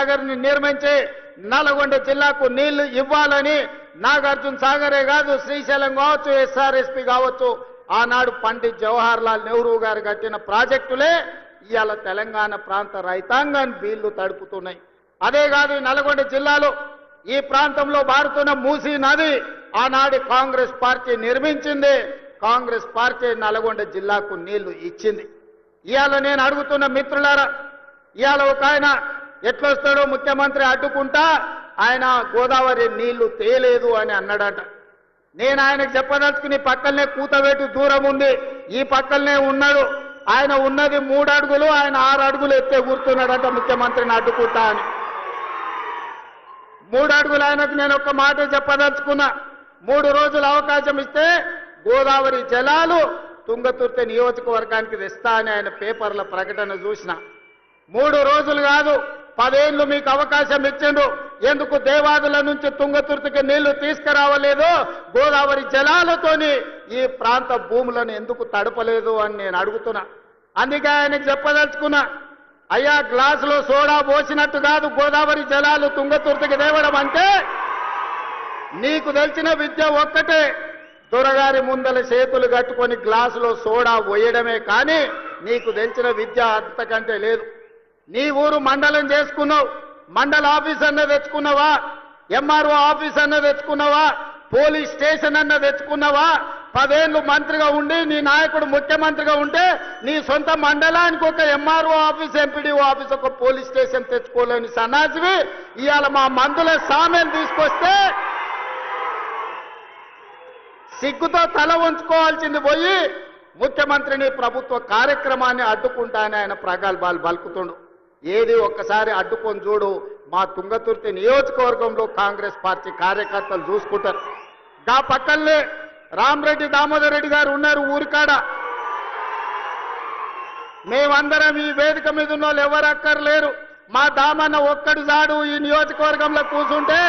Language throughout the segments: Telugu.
సాగర్ ని నిర్మించి నల్గొండ జిల్లాకు నీళ్లు ఇవ్వాలని నాగార్జున సాగరే కాదు శ్రీశైలం కావచ్చు ఎస్ఆర్ఎస్పి కావచ్చు ఆనాడు పండిత్ జవహర్ లాల్ నెహ్రూ గారు కట్టిన ప్రాజెక్టులే ఇవాళ తెలంగాణ ప్రాంత రైతాంగాన్ని బీళ్లు తడుపుతున్నాయి. అదే కాదు నల్గొండ జిల్లాలో ఈ ప్రాంతంలో బారుతున్న మూసీ నది ఆనాడు కాంగ్రెస్ పార్టీ నిర్మించింది. కాంగ్రెస్ పార్టీ నల్గొండ జిల్లాకు నీళ్లు ఇచ్చింది. ఇవాళ నేను అడుగుతున్న మిత్రులారా, ఇవాళ ఒక ఆయన ఎట్లొస్తాడో ముఖ్యమంత్రి అడ్డుకుంటా ఆయన గోదావరి నీళ్లు తేలేదు అని అన్నాడట. నేను ఆయనకు చెప్పదలుచుకుని పక్కనే కూతవేటు దూరం ఉంది, ఈ పక్కనే ఉన్నాడు. ఆయన ఉన్నది 3 అడుగులు, ఆయన 6 అడుగులు ఎత్తే కూర్చున్నాడట ముఖ్యమంత్రిని అడ్డుకుంటా అని. 3 అడుగులు ఆయనకు నేను ఒక్క మాట చెప్పదలుచుకున్నా. 3 రోజులు అవకాశం ఇస్తే గోదావరి జలాలు తుంగతుర్తి నియోజకవర్గానికి తెస్తా అని ఆయన పేపర్ల ప్రకటన చూసిన. 3 రోజులు కాదు 10 ఏళ్లు మీకు అవకాశం ఇచ్చిండు. ఎందుకు దేవాదుల నుంచి తుంగతుర్తికి నీళ్లు తీసుకురావలేదు? గోదావరి జలాలతోని ఈ ప్రాంత భూములను ఎందుకు తడపలేదు అని నేను అడుగుతున్నా. అందుకే ఆయనకు చెప్పదలుచుకున్నా, అయ్యా గ్లాసులో సోడా పోసినట్టు కాదు గోదావరి జలాలు తుంగతుర్తికి తేవడం అంటే. నీకు తెలిసిన విద్య ఒక్కటే, దొరగారి ముందల చేతులు కట్టుకొని గ్లాసులో సోడా పోయడమే కానీ నీకు తెలిసిన విద్య అంతకంటే లేదు. నీ ఊరు మండలం చేసుకున్నావు, మండల ఆఫీస్ అన్న తెచ్చుకున్నావా? ఎంఆర్ఓ ఆఫీస్ అన్న తెచ్చుకున్నావా? పోలీస్ స్టేషన్ అన్న తెచ్చుకున్నావా? 10 ఏళ్లు మంత్రిగా ఉండి నీ నాయకుడు ముఖ్యమంత్రిగా ఉంటే నీ సొంత మండలానికి ఒక ఎంఆర్ఓ ఆఫీస్, ఎంపీడీఓ ఆఫీస్, ఒక పోలీస్ స్టేషన్ తెచ్చుకోలేని సన్నాసివి ఇవాళ మా మందుల సామెలు తీసుకొస్తే సిగ్గుతో తల ఉంచుకోవాల్సింది పోయి ముఖ్యమంత్రిని ప్రభుత్వ కార్యక్రమాన్ని అడ్డుకుంటానని ఆయన ప్రగల్భాలు పలుకుతుండు. ఏది ఒక్కసారి అడ్డుకొని చూడు, మా తుంగతుర్తి నియోజకవర్గంలో కాంగ్రెస్ పార్టీ కార్యకర్తలు చూసుకుంటారు. గా పక్కనే రామరెడ్డి దామోదర్ రెడ్డి గారు ఉన్నారు ఊరికాడ. మేమందరం ఈ వేదిక మీద ఉన్న వాళ్ళు ఎవరు అక్కర్లేరు. మా దామన్న ఒక్కడు జాడు ఈ నియోజకవర్గంలో కూర్చుంటే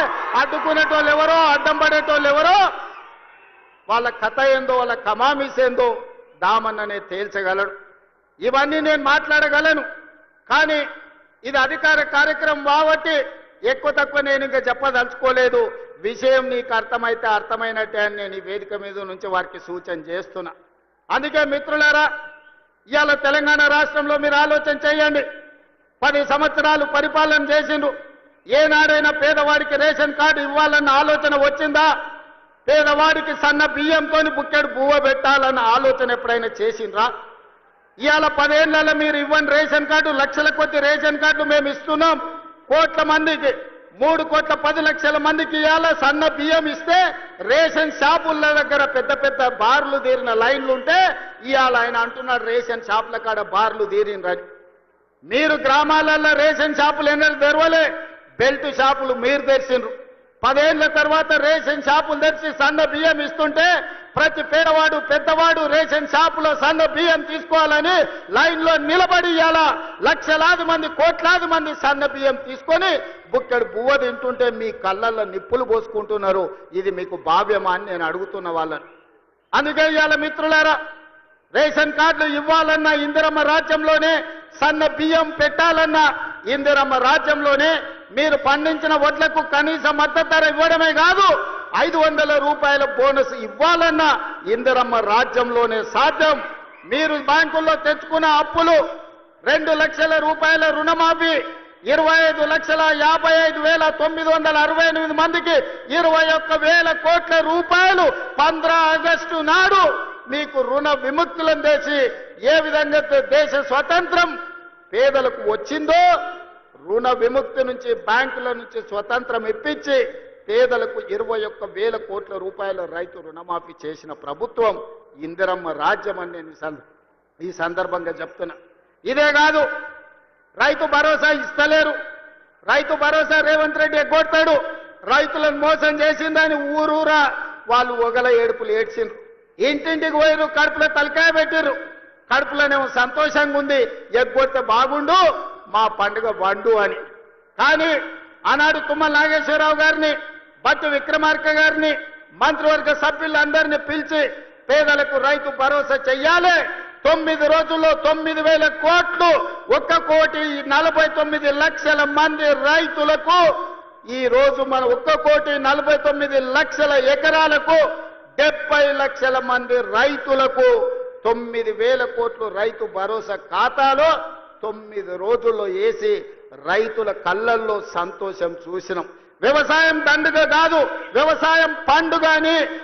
అడ్డుకునేటోళ్ళు ఎవరో, అడ్డం పడేటోళ్ళు ఎవరో, వాళ్ళ కథ ఏందో, వాళ్ళ కమామిస్ ఏందో దామన్ననే తేల్చగలడు. ఇవన్నీ నేను మాట్లాడగలను, కానీ ఇది అధికార కార్యక్రమం కాబట్టి ఎక్కువ తక్కువ నేను ఇంకా చెప్పదలుచుకోలేదు. విషయం నీకు అర్థమైతే అర్థమైనట్టే అని నేను ఈ వేదిక మీద నుంచి వారికి సూచన చేస్తున్నా. అందుకే మిత్రులారా, ఇవాళ తెలంగాణ రాష్ట్రంలో మీరు ఆలోచన చేయండి. 10 సంవత్సరాలు పరిపాలన చేసిండ్రు. ఏనాడైనా పేదవాడికి రేషన్ కార్డు ఇవ్వాలన్న ఆలోచన వచ్చిందా? పేదవాడికి సన్న బియ్యంతో బుక్కెడు బువ్వ పెట్టాలన్న ఆలోచన ఎప్పుడైనా చేసిండ్రా? ఇవాళ 10 ఏళ్లలో మీరు ఇవ్వని రేషన్ కార్డు, లక్షల కొద్ది రేషన్ కార్డు మేము ఇస్తున్నాం. కోట్ల మందికి 3,10,00,000 మందికి ఇవాళ సన్న బియ్యం ఇస్తే రేషన్ షాపుల దగ్గర పెద్ద పెద్ద బార్లు తీరిన లైన్లు ఉంటే ఇవాళ ఆయన అంటున్నాడు రేషన్ షాపుల కాడ బార్లు తీరినరని. మీరు గ్రామాలలో రేషన్ షాపులు ఎన్నడూ తెరవలే, బెల్ట్ షాపులు మీరు తెరిచిండ్రు. 10 ఏళ్ల తర్వాత రేషన్ షాపులు తెరిచి సన్న బియ్యం ఇస్తుంటే ప్రతి పేదవాడు పెద్దవాడు రేషన్ షాపులో సన్న బియ్యం తీసుకోవాలని లైన్లో నిలబడి ఇవాళ లక్షలాది మంది, కోట్లాది మంది సన్న బియ్యం తీసుకొని బుక్కెడు బువ్వ తింటుంటే మీ కళ్ళల్లో నిప్పులు పోసుకుంటున్నారు. ఇది మీకు భావ్యమా అని నేను అడుగుతున్న వాళ్ళని. అందుకే ఇవాళ మిత్రులారా, రేషన్ కార్డులు ఇవ్వాలన్నా ఇందిరమ్మ రాజ్యంలోనే, సన్న బియ్యం పెట్టాలన్నా ఇందిరమ్మ రాజ్యంలోనే, మీరు పండించిన వడ్లకు కనీస మద్దతు ధర ఇవ్వడమే కాదు 500 రూపాయల బోనస్ ఇవ్వాలన్నా ఇందిరమ్మ రాజ్యంలోనే సాధ్యం. మీరు బ్యాంకుల్లో తెచ్చుకున్న అప్పులు 2 లక్షల రూపాయల రుణమాఫీ, 25,55,968 మందికి 21,000 కోట్ల రూపాయలు 15 ఆగస్టు నాడు మీకు రుణ విముక్తులను చేసి ఏ విధంగా దేశ స్వతంత్రం పేదలకు వచ్చిందో, రుణ విముక్తి నుంచి బ్యాంకుల నుంచి స్వతంత్రం ఇప్పించి పేదలకు 21,000 కోట్ల రూపాయల రైతు రుణమాఫీ చేసిన ప్రభుత్వం ఇందిరమ్మ రాజ్యం అని నేను ఈ సందర్భంగా చెప్తున్నా. ఇదే కాదు, రైతు భరోసా ఇస్తలేరు. రైతు భరోసా రేవంత్ రెడ్డి ఎగ్గొడతాడు. రైతులను మోసం చేసిందని ఊరూరా వాళ్ళు ఒగల ఏడుపులు ఏడ్చిండ్రు. ఇంటింటికి పోయిరు, కడుపులో తలకాయ పెట్టిర్రు. కడుపులోనేమో సంతోషంగా ఉంది, ఎగ్గొడితే బాగుండు మా పండుగ వండు అని. కానీ ఆనాడు తుమ్మల నాగేశ్వరరావు గారిని, బట్టి విక్రమార్క గారిని, మంత్రివర్గ సభ్యులందరినీ పిలిచి పేదలకు రైతు భరోసా చెయ్యాలి, 9 రోజుల్లో 9,000 కోట్లు, 1,49,00,000 మంది రైతులకు ఈ రోజు మన 1,49,00,000 ఎకరాలకు 70 లక్షల మంది రైతులకు 9,000 కోట్లు రైతు భరోసా ఖాతాలో 9 రోజుల్లో వేసి రైతుల కళ్ళల్లో సంతోషం చూసినాం. వ్యవసాయం దండుగ కాదు, వ్యవసాయం పండుగ అని